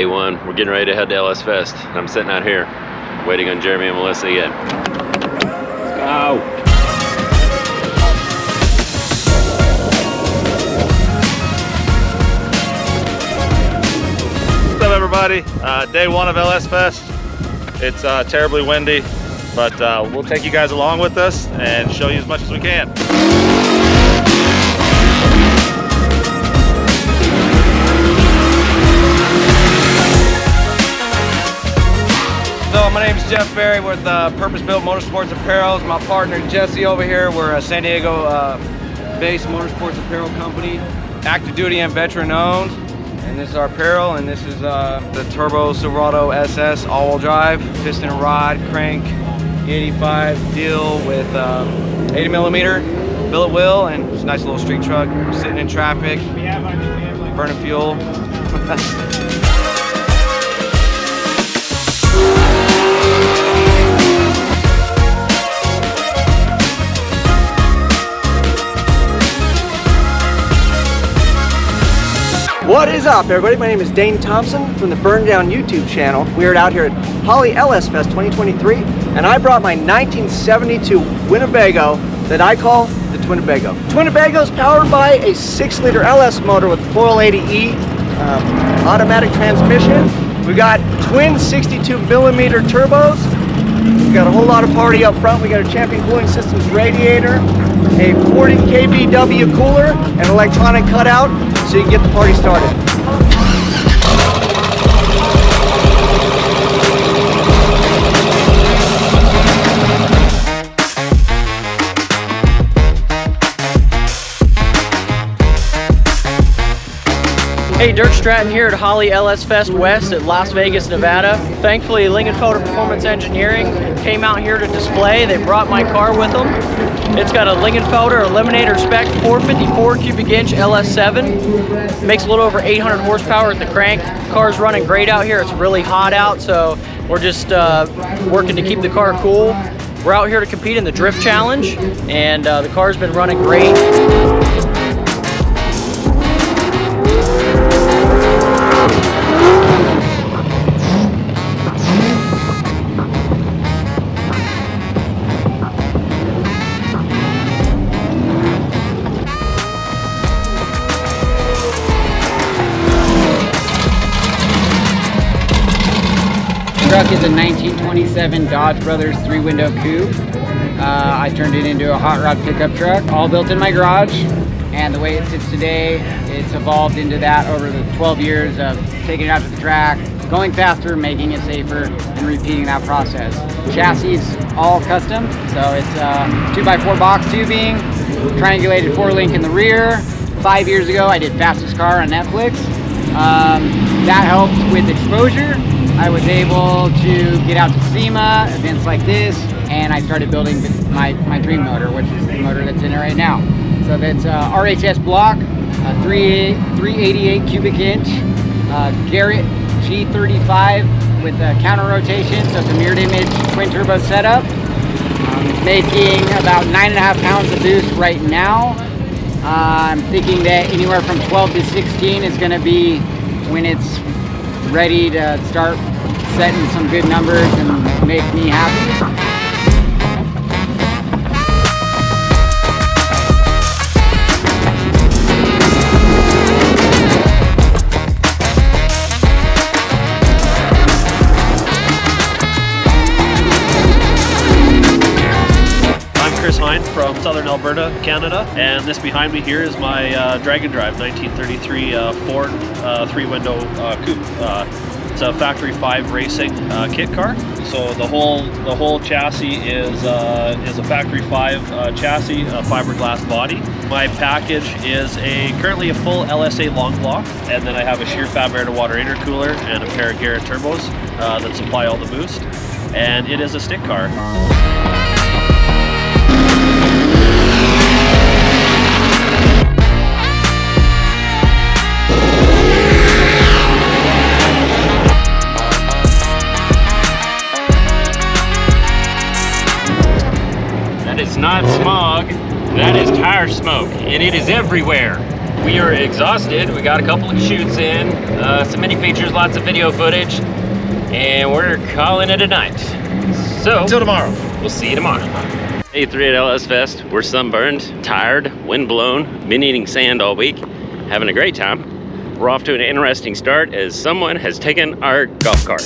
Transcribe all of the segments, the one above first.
Day one, we're getting ready to head to LS Fest. I'm sitting out here, waiting on Jeremy and Melissa again. Let's go! What's up, everybody? Day one of LS Fest. It's terribly windy, but we'll take you guys along with us and show you as much as we can. So my name is Jeff Berry with Purpose Built Motorsports Apparel. My partner Jesse over here. We're a San Diego based motorsports apparel company, active duty and veteran owned. And this is our apparel, and this is the Turbo Silverado SS all-wheel drive, piston and rod, crank, 85 deal with 80mm billet wheel, and it's a nice little street truck. We're sitting in traffic, burning fuel. What is up, everybody? My name is Dane Thompson from the Burn Down YouTube channel. We are out here at Holley LS Fest 2023, and I brought my 1972 Winnebago that I call the Twinnebago. Twinnebago is powered by a 6-liter LS motor with 480E automatic transmission. We got twin 62mm turbos. We got a whole lot of party up front. We got a Champion Cooling Systems radiator, a 40 kVW cooler, an electronic cutout, so you can get the party started. Hey, Dirk Stratton here at Holley LS Fest West at Las Vegas, Nevada. Thankfully, Lingenfelter Performance Engineering came out here to display. They brought my car with them. It's got a Lingenfelter Eliminator Spec 454 cubic inch LS7. Makes a little over 800 horsepower at the crank. Car's running great out here. It's really hot out, so we're just working to keep the car cool. We're out here to compete in the Drift Challenge, and the car's been running great. Truck is a 1927 Dodge Brothers 3-window coupe. I turned it into a hot rod pickup truck, all built in my garage. And the way it sits today, it's evolved into that over the 12 years of taking it out to the track, going faster, making it safer, and repeating that process. Chassis is all custom, so it's 2x4 box tubing, triangulated 4-link in the rear. 5 years ago, I did Fastest Car on Netflix. That helped with exposure. I was able to get out to SEMA, events like this, and I started building my dream motor, which is the motor that's in it right now. So that's RHS block, 388 cubic inch, Garrett G35 with counter rotation, so it's a mirrored image twin turbo setup. It's making about 9.5 pounds of boost right now. I'm thinking that anywhere from 12 to 16 is going to be when it's ready to start setting some good numbers and make me happy. Chris Hine from Southern Alberta, Canada, and this behind me here is my Dragon Drive 1933 Ford 3-window coupe. It's a Factory 5 racing kit car. So the whole chassis is a Factory 5 chassis, a fiberglass body. My package is currently a full LSA long block, and then I have a sheer fab air to water intercooler and a pair of Garrett turbos that supply all the boost. And it is a stick car. That is not smog, that is tire smoke, and it is everywhere. We are exhausted. We got a couple of shoots in, some mini features, lots of video footage, and we're calling it a night. So, Until tomorrow. we'll see you tomorrow. Day 3 at LS Fest. We're sunburned, tired, wind blown, been eating sand all week, having a great time. We're off to an interesting start as someone has taken our golf cart.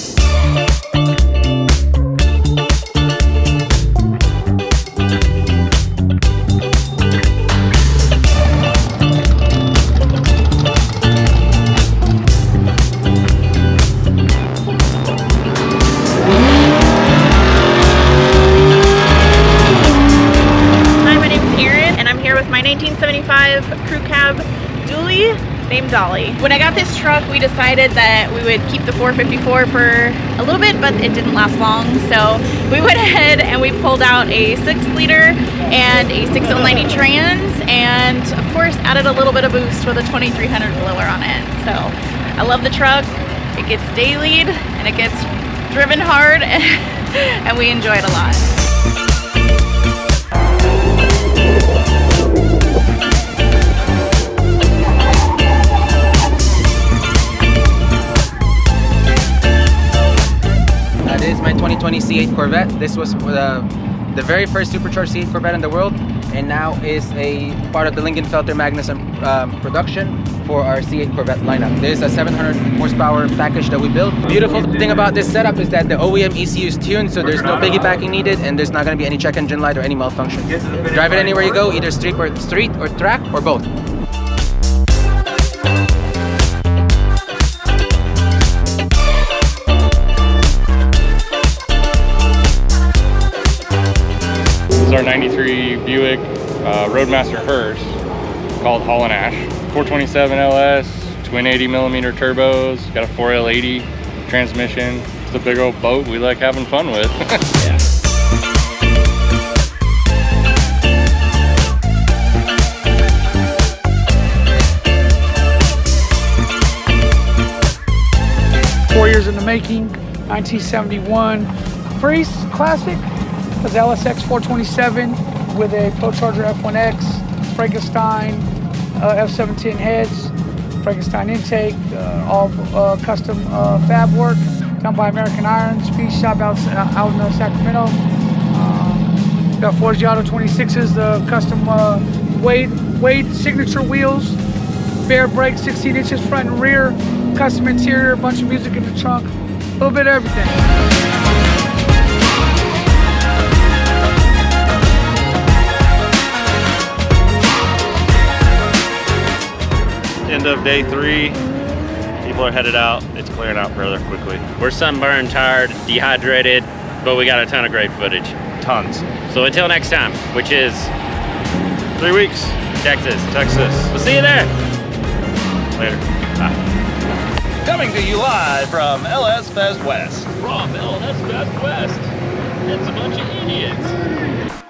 Hi, my name is Erin, and I'm here with my 1975 crew cab dually named Dolly. When I got this truck, we decided that we would keep the 454 for a little bit, but it didn't last long. So we went ahead and we pulled out a 6-liter and a 6090 trans, and of course added a little bit of boost with a 2300 blower on it. So I love the truck. It gets dailied and it gets driven hard, and we enjoy it a lot. This is my 2020 C8 Corvette. This was the very first supercharged C8 Corvette in the world, and now is a part of the Lingenfelter Magnuson production for our C8 Corvette lineup. This is a 700 horsepower package that we built. Beautiful thing about this setup is that the OEM ECU is tuned, so there's no piggybacking needed, and there's not going to be any check engine light or any malfunctions. Drive it anywhere you go, either street or track or both. Our 93 Buick Roadmaster hearse called Hall & Ash. 427 LS, twin 80mm turbos, got a 4L80 transmission. It's a big old boat we like having fun with. Yeah. Years in the making, 1971 Priest Classic. Was LSX 427 with a ProCharger F1X, Frankenstein F710 heads, Frankenstein intake, all custom fab work done by American Iron, speed shop out in Sacramento. Got Forgiato 26s, the custom Wade signature wheels, bare brakes, 16 inches front and rear, custom interior, a bunch of music in the trunk, a little bit of everything. End of day 3. People are headed out. It's clearing out rather quickly. We're sunburned, tired, dehydrated, but we got a ton of great footage. Tons. So until next time, which is 3 weeks. Texas. Texas. We'll see you there. Later. Bye. Coming to you live from LS Fest West. From LS Fest West. It's a bunch of idiots.